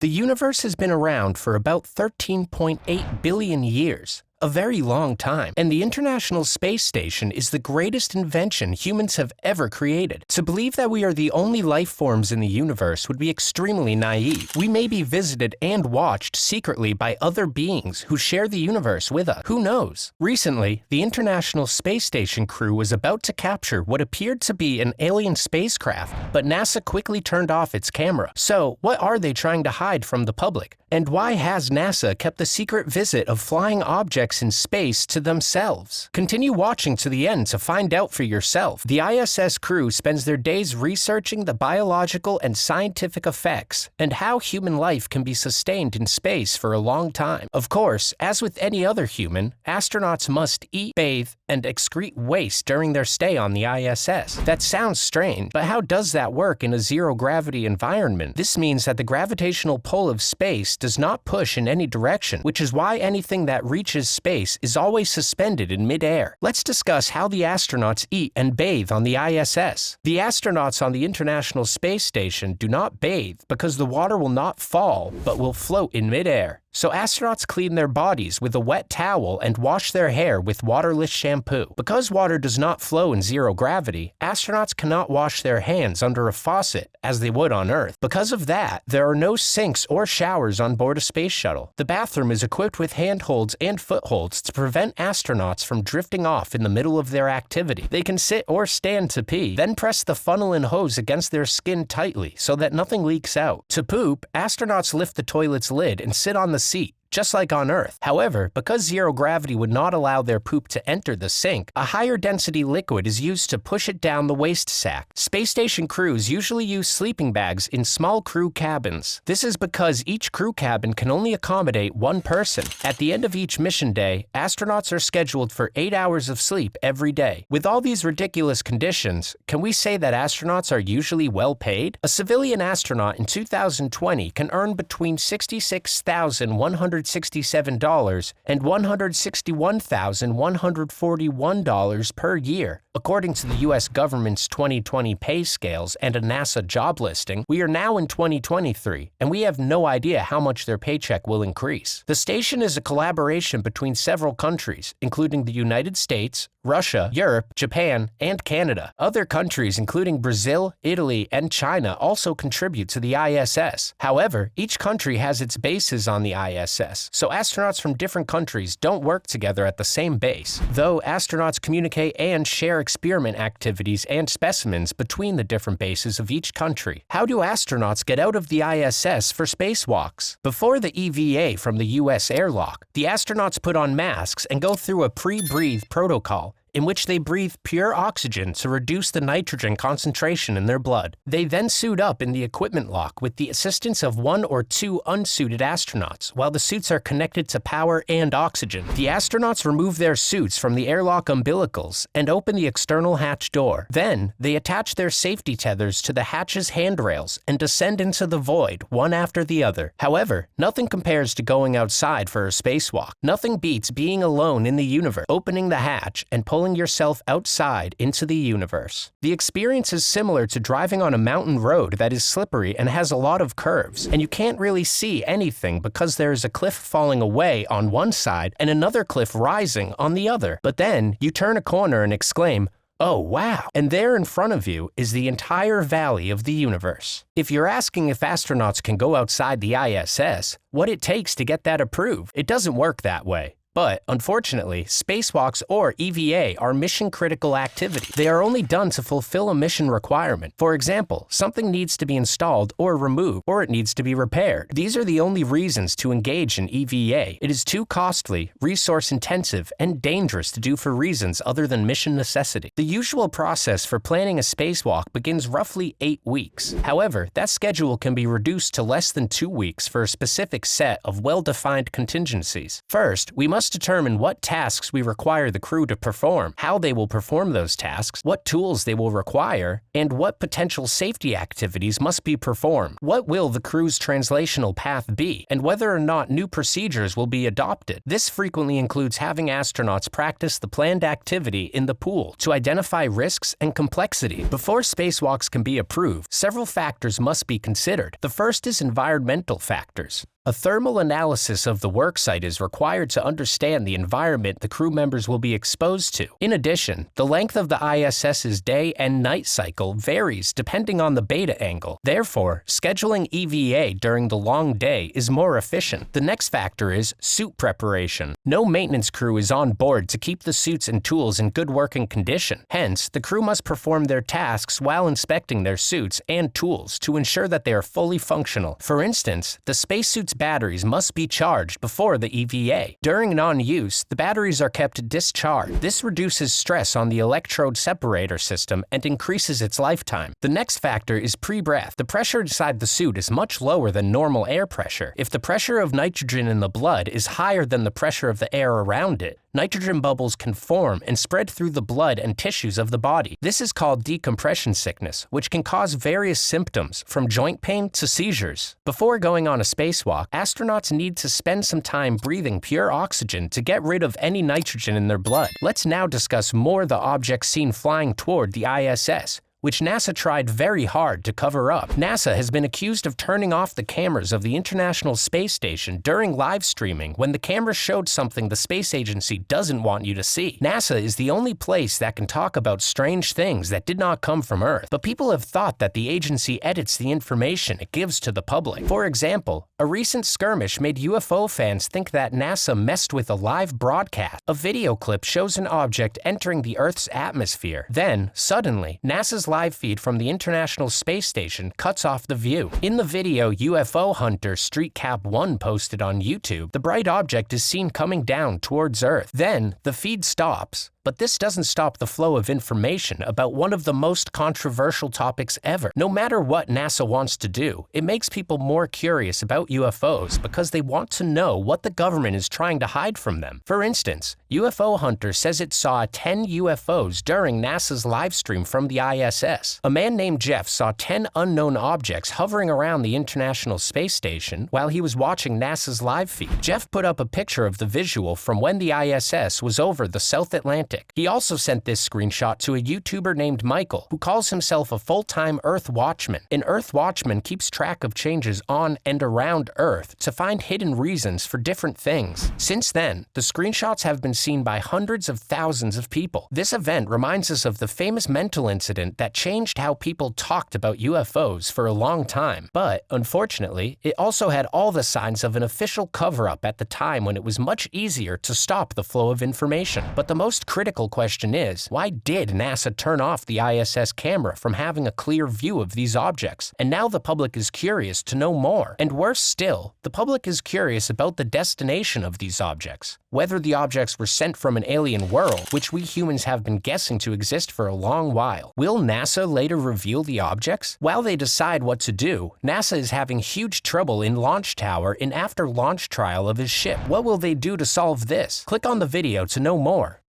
The universe has been around for about 13.8 billion years. A very long time, and the International Space Station is the greatest invention humans have ever created. To believe that we are the only life forms in the universe would be extremely naive. We may be visited and watched secretly by other beings who share the universe with us. Who knows? Recently, the International Space Station crew was about to capture what appeared to be an alien spacecraft, but NASA quickly turned off its camera. So, what are they trying to hide from the public? And why has NASA kept the secret visit of flying objects in space to themselves? Continue watching to the end to find out for yourself. The ISS crew spends their days researching the biological and scientific effects and how human life can be sustained in space for a long time. Of course, as with any other human, astronauts must eat, bathe, and excrete waste during their stay on the ISS. That sounds strange, but how does that work in a zero-gravity environment? This means that the gravitational pull of space does not push in any direction, which is why anything that reaches space is always suspended in midair. Let's discuss how the astronauts eat and bathe on the ISS. The astronauts on the International Space Station do not bathe because the water will not fall, but will float in midair. So astronauts clean their bodies with a wet towel and wash their hair with waterless shampoo. Because water does not flow in zero gravity, astronauts cannot wash their hands under a faucet as they would on Earth. Because of that, there are no sinks or showers on board a space shuttle. The bathroom is equipped with handholds and footholds to prevent astronauts from drifting off in the middle of their activity. They can sit or stand to pee, then press the funnel and hose against their skin tightly so that nothing leaks out. To poop, astronauts lift the toilet's lid and sit on the seat, just like on Earth. However, because zero gravity would not allow their poop to enter the sink, a higher density liquid is used to push it down the waste sack. Space station crews usually use sleeping bags in small crew cabins. This is because each crew cabin can only accommodate one person. At the end of each mission day, astronauts are scheduled for 8 hours of sleep every day. With all these ridiculous conditions, can we say that astronauts are usually well paid? A civilian astronaut in 2020 can earn between $66,167 and $161,141 per year. According to the U.S. government's 2020 pay scales and a NASA job listing, we are now in 2023, and we have no idea how much their paycheck will increase. The station is a collaboration between several countries, including the United States, Russia, Europe, Japan, and Canada. Other countries, including Brazil, Italy, and China, also contribute to the ISS. However, each country has its bases on the ISS, so astronauts from different countries don't work together at the same base, though astronauts communicate and share experiment activities and specimens between the different bases of each country. How do astronauts get out of the ISS for spacewalks? Before the EVA from the U.S. airlock, the astronauts put on masks and go through a pre-breathe protocol in which they breathe pure oxygen to reduce the nitrogen concentration in their blood. They then suit up in the equipment lock with the assistance of 1 or 2 unsuited astronauts, while the suits are connected to power and oxygen. The astronauts remove their suits from the airlock umbilicals and open the external hatch door. Then, they attach their safety tethers to the hatch's handrails and descend into the void, one after the other. However, nothing compares to going outside for a spacewalk. Nothing beats being alone in the universe, opening the hatch and pulling yourself outside into the universe. The experience is similar to driving on a mountain road that is slippery and has a lot of curves, and you can't really see anything because there is a cliff falling away on one side and another cliff rising on the other. But then you turn a corner and exclaim, "Oh, wow!" And there in front of you is the entire valley of the universe. If you're asking if astronauts can go outside the ISS, what it takes to get that approved, it doesn't work that way. But, unfortunately, spacewalks or EVA are mission-critical activities. They are only done to fulfill a mission requirement. For example, something needs to be installed or removed, or it needs to be repaired. These are the only reasons to engage in EVA. It is too costly, resource-intensive, and dangerous to do for reasons other than mission necessity. The usual process for planning a spacewalk begins roughly 8 weeks. However, that schedule can be reduced to less than 2 weeks for a specific set of well-defined contingencies. First, we must must determine what tasks we require the crew to perform, how they will perform those tasks, what tools they will require, and what potential safety activities must be performed. What will the crew's translational path be, and whether or not new procedures will be adopted. This frequently includes having astronauts practice the planned activity in the pool to identify risks and complexity. Before spacewalks can be approved, several factors must be considered. The first is environmental factors. A thermal analysis of the worksite is required to understand the environment the crew members will be exposed to. In addition, the length of the ISS's day and night cycle varies depending on the beta angle. Therefore, scheduling EVA during the long day is more efficient. The next factor is suit preparation. No maintenance crew is on board to keep the suits and tools in good working condition. Hence, the crew must perform their tasks while inspecting their suits and tools to ensure that they are fully functional. For instance, the spacesuit's batteries must be charged before the EVA. During non-use, the batteries are kept discharged. This reduces stress on the electrode separator system and increases its lifetime. The next factor is pre-breath. The pressure inside the suit is much lower than normal air pressure. If the pressure of nitrogen in the blood is higher than the pressure of the air around it, nitrogen bubbles can form and spread through the blood and tissues of the body. This is called decompression sickness, which can cause various symptoms, from joint pain to seizures. Before going on a spacewalk, astronauts need to spend some time breathing pure oxygen to get rid of any nitrogen in their blood. Let's now discuss more the objects seen flying toward the ISS, which NASA tried very hard to cover up. NASA has been accused of turning off the cameras of the International Space Station during live streaming when the camera showed something the space agency doesn't want you to see. NASA is the only place that can talk about strange things that did not come from Earth, but people have thought that the agency edits the information it gives to the public. For example, a recent skirmish made UFO fans think that NASA messed with a live broadcast. A video clip shows an object entering the Earth's atmosphere. Then, suddenly, NASA's live feed from the International Space Station cuts off the view. In the video UFO Hunter StreetCap 1 posted on YouTube, the bright object is seen coming down towards Earth. Then, the feed stops. But this doesn't stop the flow of information about one of the most controversial topics ever. No matter what NASA wants to do, it makes people more curious about UFOs because they want to know what the government is trying to hide from them. For instance, UFO Hunter says it saw 10 UFOs during NASA's live stream from the ISS. A man named Jeff saw 10 unknown objects hovering around the International Space Station while he was watching NASA's live feed. Jeff put up a picture of the visual from when the ISS was over the South Atlantic. He also sent this screenshot to a YouTuber named Michael, who calls himself a full-time Earth Watchman. An Earth Watchman keeps track of changes on and around Earth to find hidden reasons for different things. Since then, the screenshots have been seen by hundreds of thousands of people. This event reminds us of the famous mental incident that changed how people talked about UFOs for a long time. But, unfortunately, it also had all the signs of an official cover-up at the time when it was much easier to stop the flow of information. But the most critical question is, why did NASA turn off the ISS camera from having a clear view of these objects? And now the public is curious to know more. And worse still, the public is curious about the destination of these objects. Whether the objects were sent from an alien world, which we humans have been guessing to exist for a long while. Will NASA later reveal the objects? While they decide what to do, NASA is having huge trouble in Launch Tower in after-launch trial of his ship. What will they do to solve this? Click on the video to know more.